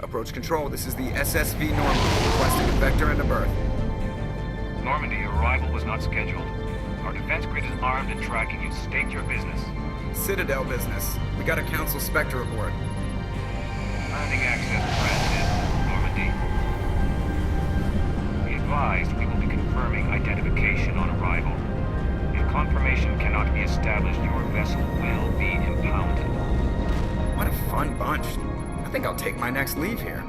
Approach control, this is the SSV Normandy, requesting a vector and a berth. Normandy, your arrival was not scheduled. Our defense grid is armed and tracking you. State your business. Citadel business. We got a Council Spectre aboard. Landing access granted, Normandy. Be advised, we will be confirming identification on arrival. If confirmation cannot be established, your vessel will be impounded. What a fun bunch. I think I'll take my next leave here.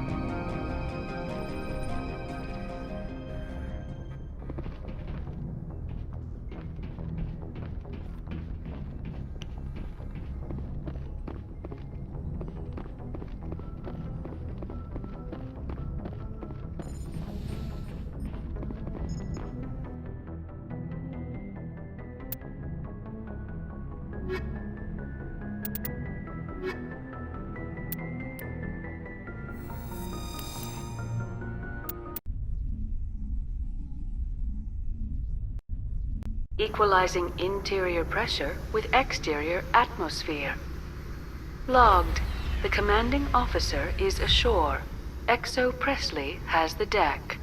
Equalizing interior pressure with exterior atmosphere. Logged. The commanding officer is ashore. Exo Presley has the deck.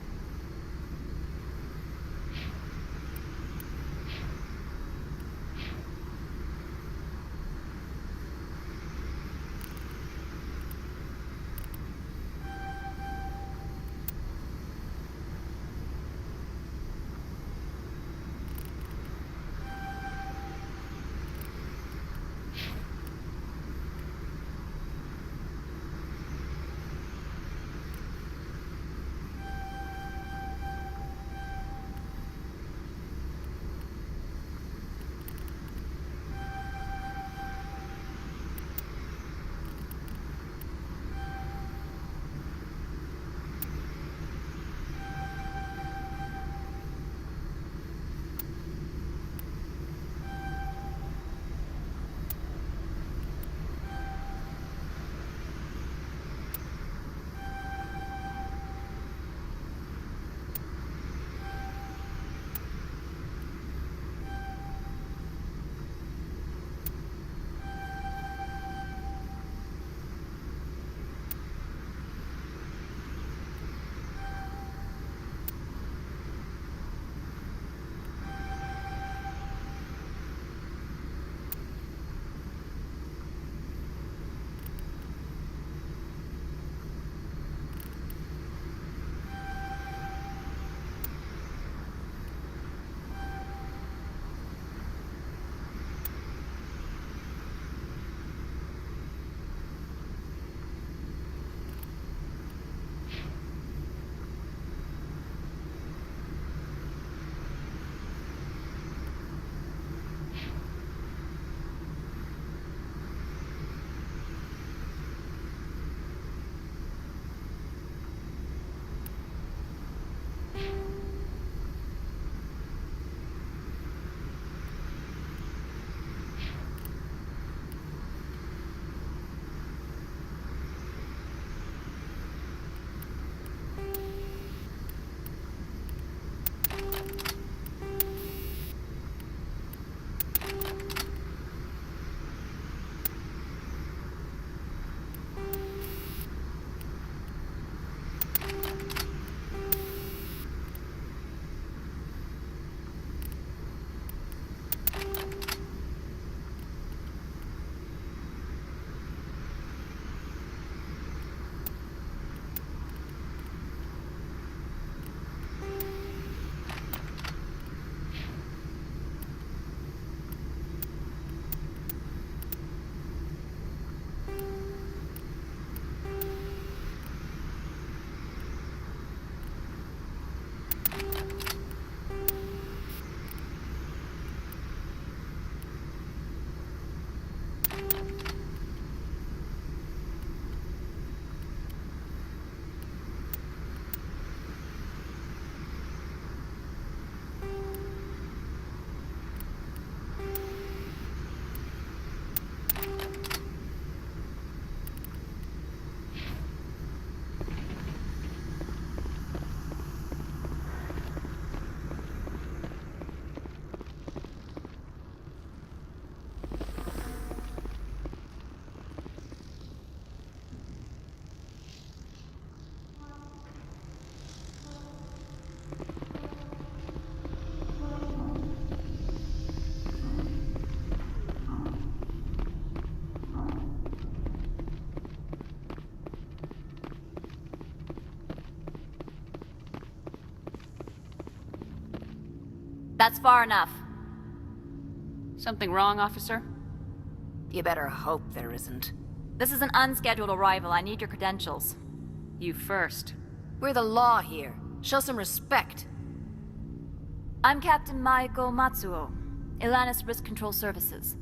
That's far enough. Something wrong, officer? You better hope there isn't. This is an unscheduled arrival. I need your credentials. You first. We're the law here. Show some respect. I'm Captain Maiko Matsuo, Ilanis Risk Control Services.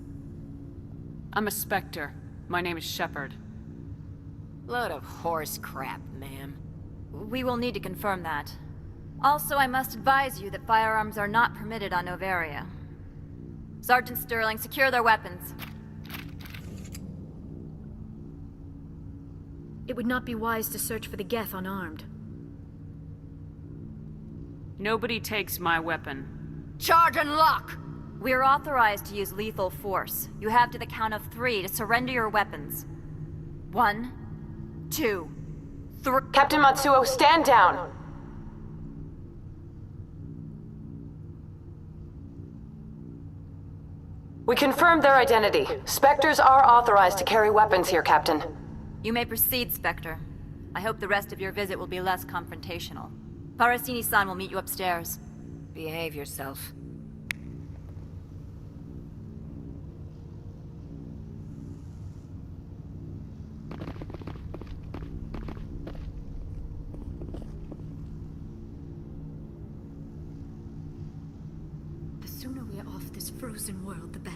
I'm a Spectre. My name is Shepard. Load of horse crap, ma'am. We will need to confirm that. Also, I must advise you that firearms are not permitted on Noveria. Sergeant Sterling, secure their weapons. It would not be wise to search for the Geth unarmed. Nobody takes my weapon. Charge and lock! We are authorized to use lethal force. You have to the count of 3 to surrender your weapons. 1, 2, 3... Captain Matsuo, stand down! We confirmed their identity. Spectres are authorized to carry weapons here, Captain. You may proceed, Spectre. I hope the rest of your visit will be less confrontational. Parasini-san will meet you upstairs. Behave yourself. The sooner we are off this frozen world, the better.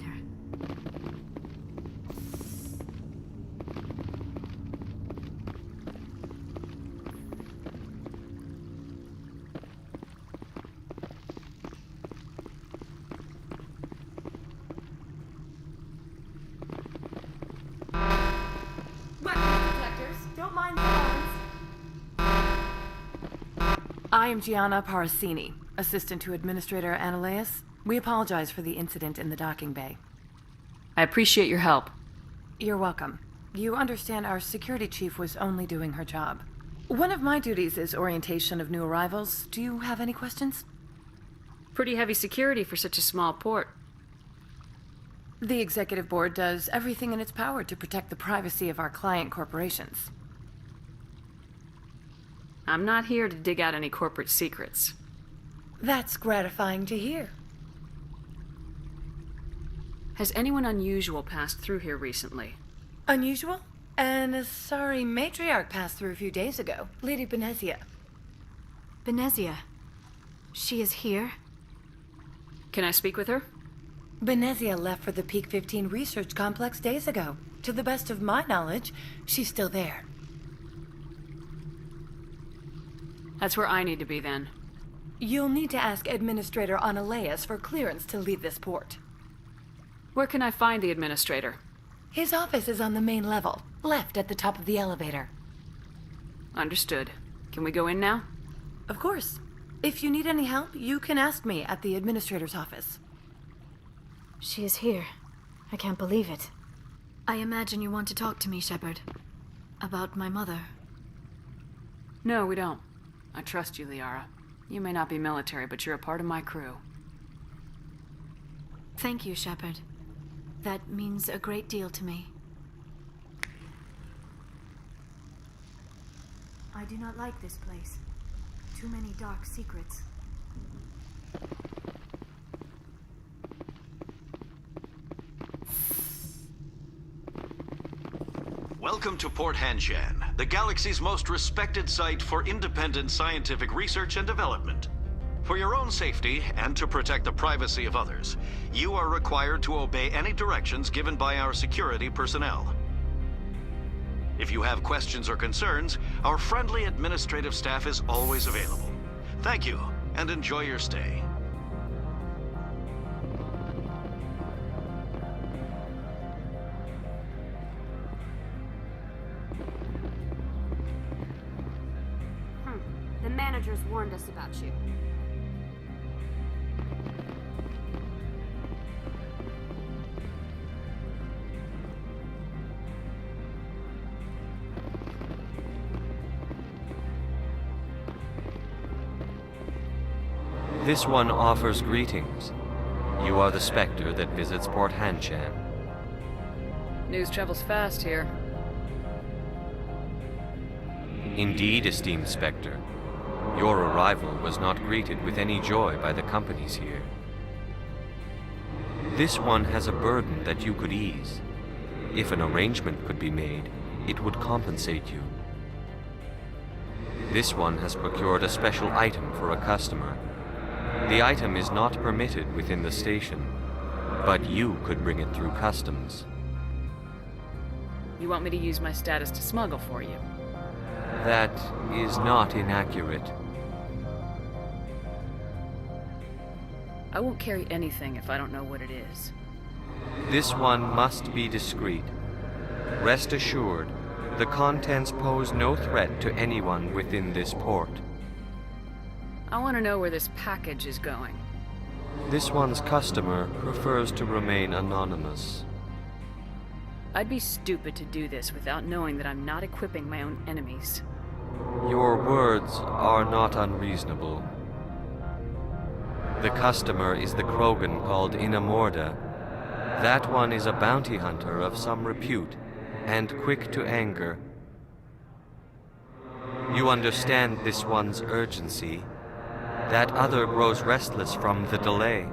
I am Gianna Parasini, assistant to Administrator Ananias. We apologize for the incident in the docking bay. I appreciate your help. You're welcome. You understand our security chief was only doing her job. One of my duties is orientation of new arrivals. Do you have any questions? Pretty heavy security for such a small port. The executive board does everything in its power to protect the privacy of our client corporations. I'm not here to dig out any corporate secrets. That's gratifying to hear. Has anyone unusual passed through here recently? Unusual? And a sorry matriarch passed through a few days ago. Lady Benezia. Benezia. She is here? Can I speak with her? Benezia left for the Peak 15 research complex days ago. To the best of my knowledge, she's still there. That's where I need to be then. You'll need to ask Administrator Ananias for clearance to leave this port. Where can I find the administrator? His office is on the main level, left at the top of the elevator. Understood. Can we go in now? Of course. If you need any help, you can ask me at the administrator's office. She is here. I can't believe it. I imagine you want to talk to me, Shepard. About my mother. No, we don't. I trust you, Liara. You may not be military, but you're a part of my crew. Thank you, Shepard. That means a great deal to me. I do not like this place. Too many dark secrets. Welcome to Port Hanshan, the galaxy's most respected site for independent scientific research and development. For your own safety and to protect the privacy of others, you are required to obey any directions given by our security personnel. If you have questions or concerns, our friendly administrative staff is always available. Thank you, and enjoy your stay. The managers warned us about you. This one offers greetings. You are the Spectre that visits Port Hanshan. News travels fast here. Indeed, esteemed Spectre. Your arrival was not greeted with any joy by the companies here. This one has a burden that you could ease. If an arrangement could be made, it would compensate you. This one has procured a special item for a customer. The item is not permitted within the station, but you could bring it through customs. You want me to use my status to smuggle for you? That is not inaccurate. I won't carry anything if I don't know what it is. This one must be discreet. Rest assured, the contents pose no threat to anyone within this port. I want to know where this package is going. This one's customer prefers to remain anonymous. I'd be stupid to do this without knowing that I'm not equipping my own enemies. Your words are not unreasonable. The customer is the Krogan called Inamorda. That one is a bounty hunter of some repute, and quick to anger. You understand this one's urgency. That other grows restless from the delay.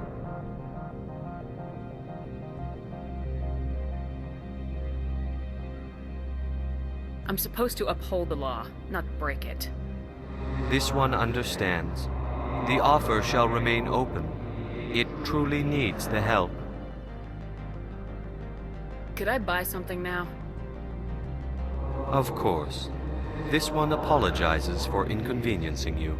I'm supposed to uphold the law, not break it. This one understands. The offer shall remain open. It truly needs the help. Could I buy something now? Of course. This one apologizes for inconveniencing you.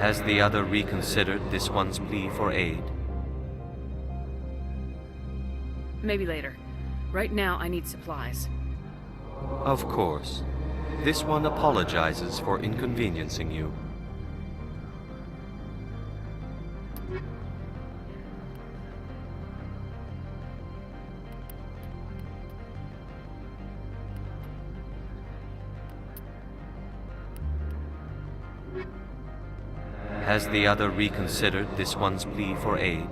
Has the other reconsidered this one's plea for aid? Maybe later. Right now, I need supplies. Of course. This one apologizes for inconveniencing you. Has the other reconsidered this one's plea for aid?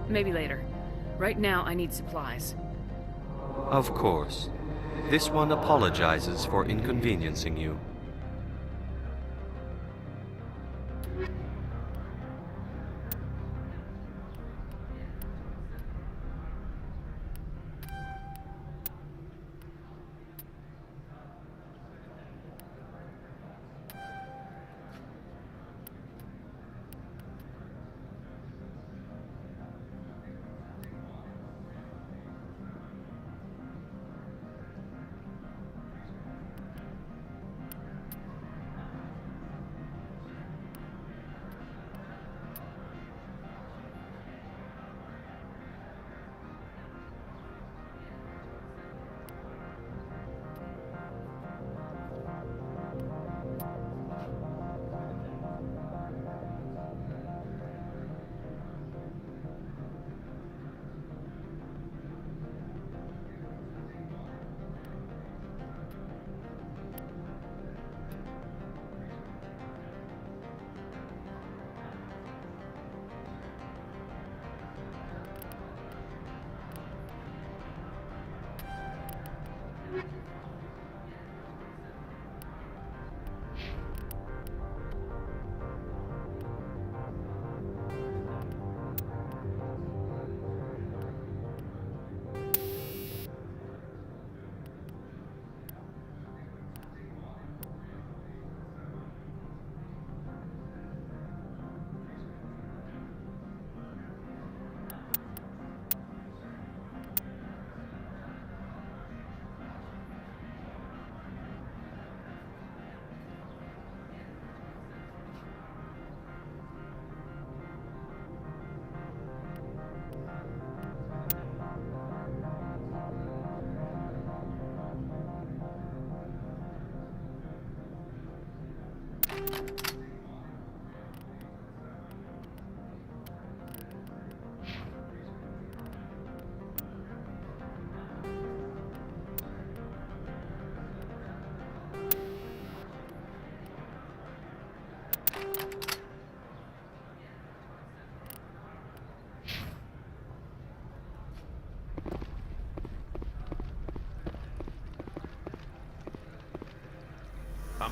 Maybe later. Right now, I need supplies. Of course. This one apologizes for inconveniencing you.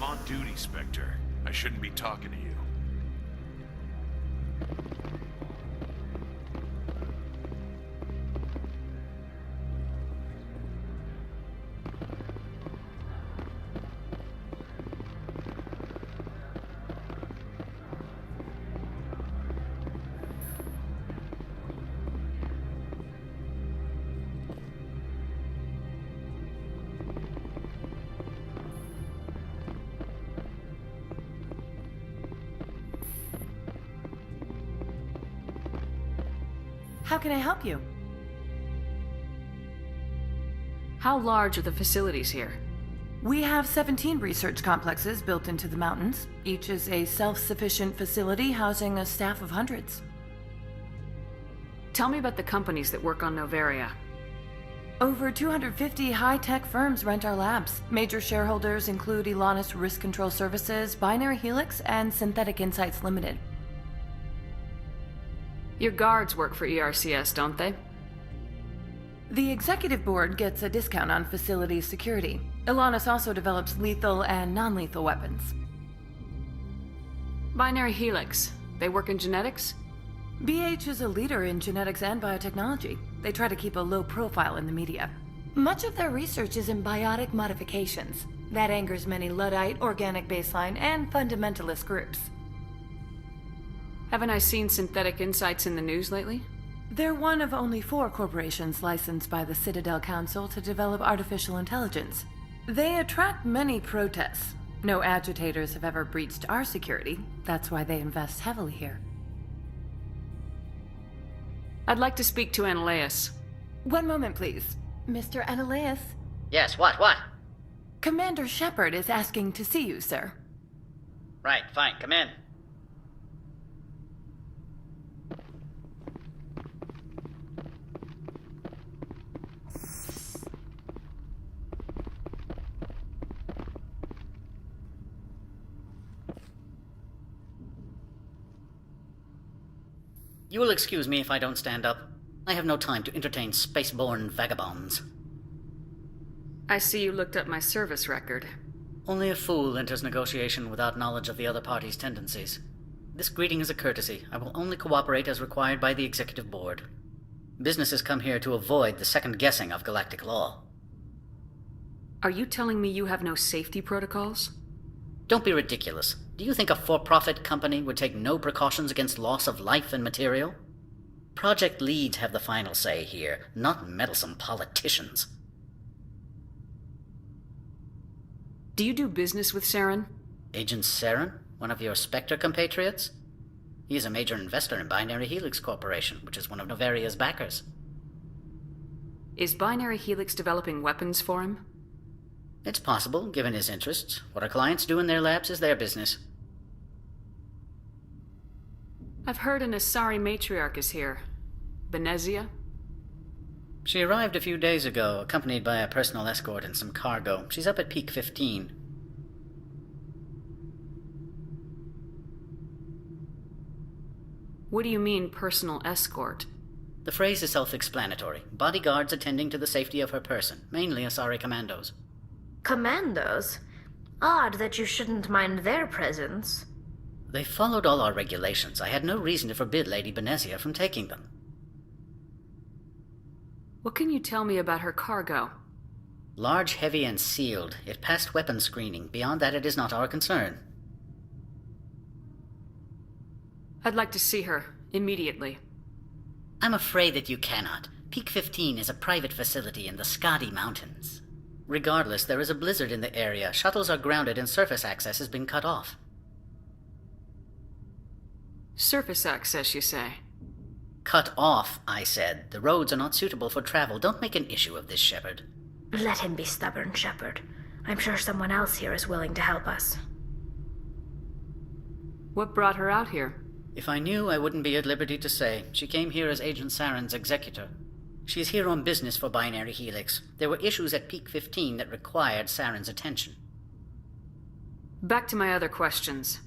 I'm on duty, Spectre. I shouldn't be talking to you. How can I help you? How large are the facilities here? We have 17 research complexes built into the mountains. Each is a self-sufficient facility housing a staff of hundreds. Tell me about the companies that work on Noveria. Over 250 high-tech firms rent our labs. Major shareholders include Elanus Risk Control Services, Binary Helix, and Synthetic Insights Limited. Your guards work for ERCS, don't they? The executive board gets a discount on facility security. Elanus also develops lethal and non-lethal weapons. Binary Helix. They work in genetics? BH is a leader in genetics and biotechnology. They try to keep a low profile in the media. Much of their research is in biotic modifications. That angers many Luddite, organic baseline, and fundamentalist groups. Haven't I seen Synthetic Insights in the news lately? They're one of only 4 corporations licensed by the Citadel Council to develop artificial intelligence. They attract many protests. No agitators have ever breached our security. That's why they invest heavily here. I'd like to speak to Analeas. One moment, please. Mr. Analeas? Yes, what? Commander Shepard is asking to see you, sir. Right, fine, come in. You will excuse me if I don't stand up. I have no time to entertain spaceborne vagabonds. I see you looked up my service record. Only a fool enters negotiation without knowledge of the other party's tendencies. This greeting is a courtesy. I will only cooperate as required by the executive board. Businesses come here to avoid the second guessing of galactic law. Are you telling me you have no safety protocols? Don't be ridiculous. Do you think a for-profit company would take no precautions against loss of life and material? Project leads have the final say here, not meddlesome politicians. Do you do business with Saren? Agent Saren? One of your Spectre compatriots? He is a major investor in Binary Helix Corporation, which is one of Noveria's backers. Is Binary Helix developing weapons for him? It's possible, given his interests. What our clients do in their labs is their business. I've heard an Asari matriarch is here. Benezia? She arrived a few days ago, accompanied by a personal escort and some cargo. She's up at Peak 15. What do you mean, personal escort? The phrase is self-explanatory. Bodyguards attending to the safety of her person, mainly Asari commandos. Commandos? Odd that you shouldn't mind their presence. They followed all our regulations. I had no reason to forbid Lady Benezia from taking them. What can you tell me about her cargo? Large, heavy, and sealed. It passed weapons screening. Beyond that, it is not our concern. I'd like to see her, immediately. I'm afraid that you cannot. Peak 15 is a private facility in the Skadi Mountains. Regardless, there is a blizzard in the area. Shuttles are grounded and surface access has been cut off. Surface access, you say? Cut off, I said. The roads are not suitable for travel. Don't make an issue of this, Shepard. Let him be stubborn, Shepard. I'm sure someone else here is willing to help us. What brought her out here? If I knew, I wouldn't be at liberty to say. She came here as Agent Saren's executor. She's here on business for Binary Helix. There were issues at Peak 15 that required Saren's attention. Back to my other questions.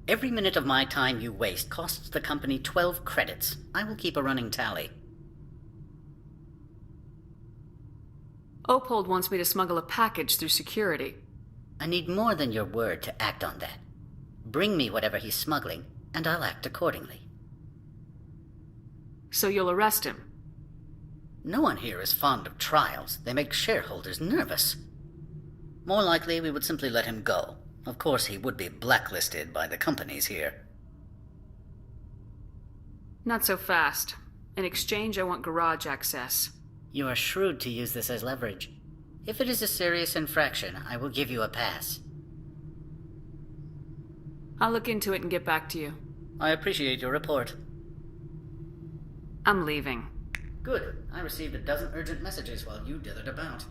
Every minute of my time you waste costs the company 12 credits. I will keep a running tally. Opold wants me to smuggle a package through security. I need more than your word to act on that. Bring me whatever he's smuggling, and I'll act accordingly. So you'll arrest him? No one here is fond of trials. They make shareholders nervous. More likely, we would simply let him go. Of course, he would be blacklisted by the companies here. Not so fast. In exchange, I want garage access. You are shrewd to use this as leverage. If it is a serious infraction, I will give you a pass. I'll look into it and get back to you. I appreciate your report. I'm leaving. Good. I received a dozen urgent messages while you dithered about.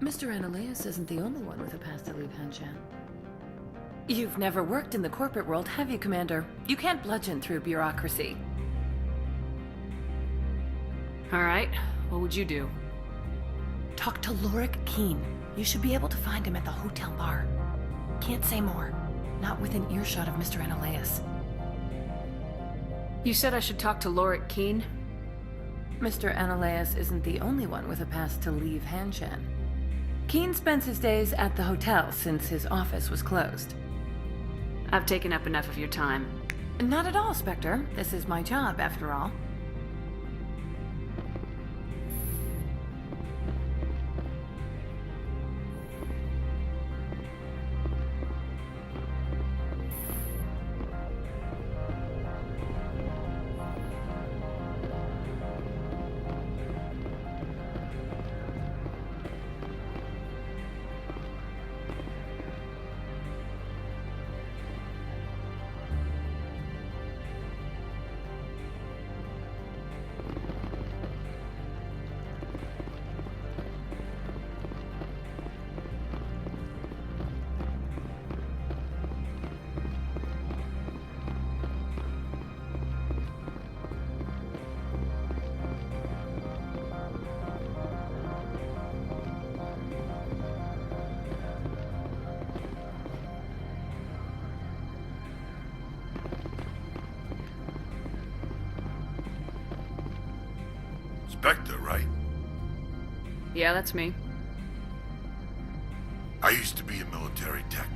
Mr. Annaleus isn't the only one with a pass to leave Hanshan. You've never worked in the corporate world, have you, Commander? You can't bludgeon through bureaucracy. All right. What would you do? Talk to Lorik Keen. You should be able to find him at the hotel bar. Can't say more. Not within earshot of Mr. Annaleus. You said I should talk to Lorik Keen? Mr. Annaleus isn't the only one with a pass to leave Hanshan. Keen spends his days at the hotel since his office was closed. I've taken up enough of your time. Not at all, Spectre. This is my job, after all. Spectre, right? Yeah, that's me. I used to be a military tech.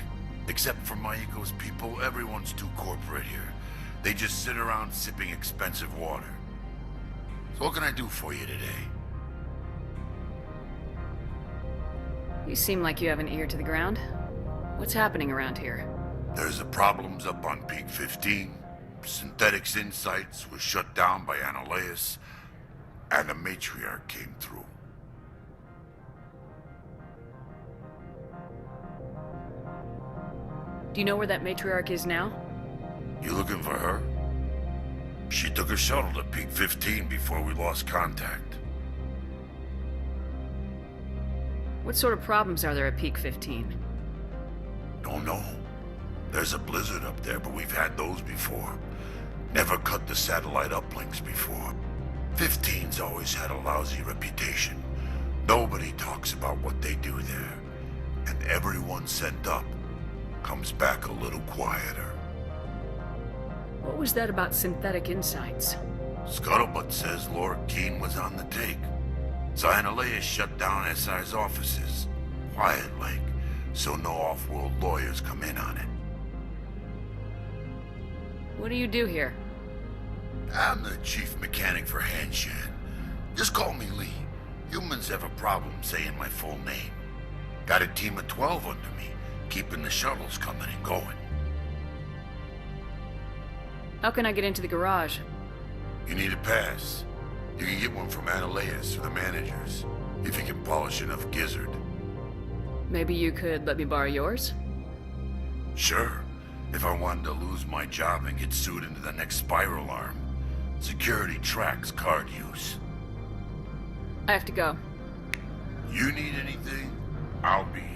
Except for Mayuko's people, everyone's too corporate here. They just sit around sipping expensive water. So what can I do for you today? You seem like you have an ear to the ground. What's happening around here? There's the problems up on Peak 15. Synthetics Insights was shut down by Annaleus, and a matriarch came through. Do you know where that matriarch is now? You looking for her? She took a shuttle to Peak 15 before we lost contact. What sort of problems are there at Peak 15? Don't know. There's a blizzard up there, but we've had those before. Never cut the satellite uplinks before. 15's always had a lousy reputation. Nobody talks about what they do there. And everyone sent up comes back a little quieter. What was that about Synthetic Insights? Scuttlebutt says Lorik Keen was on the take. So Annaleus shut down SI's offices. Quiet like, so no off-world lawyers come in on it. What do you do here? I'm the chief mechanic for Hanshan. Just call me Lee. Humans have a problem saying my full name. Got a team of 12 under me, keeping the shuttles coming and going. How can I get into the garage? You need a pass. You can get one from Annaleus or the managers, if you can polish enough gizzard. Maybe you could let me borrow yours? Sure, if I wanted to lose my job and get sued into the next spiral arm. Security tracks card use. I have to go. You need anything? I'll be here.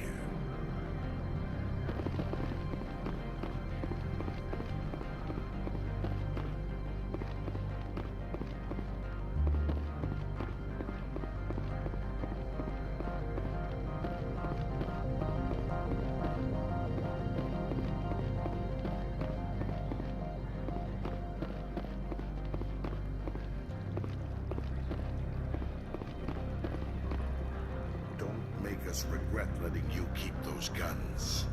regret letting you keep those guns.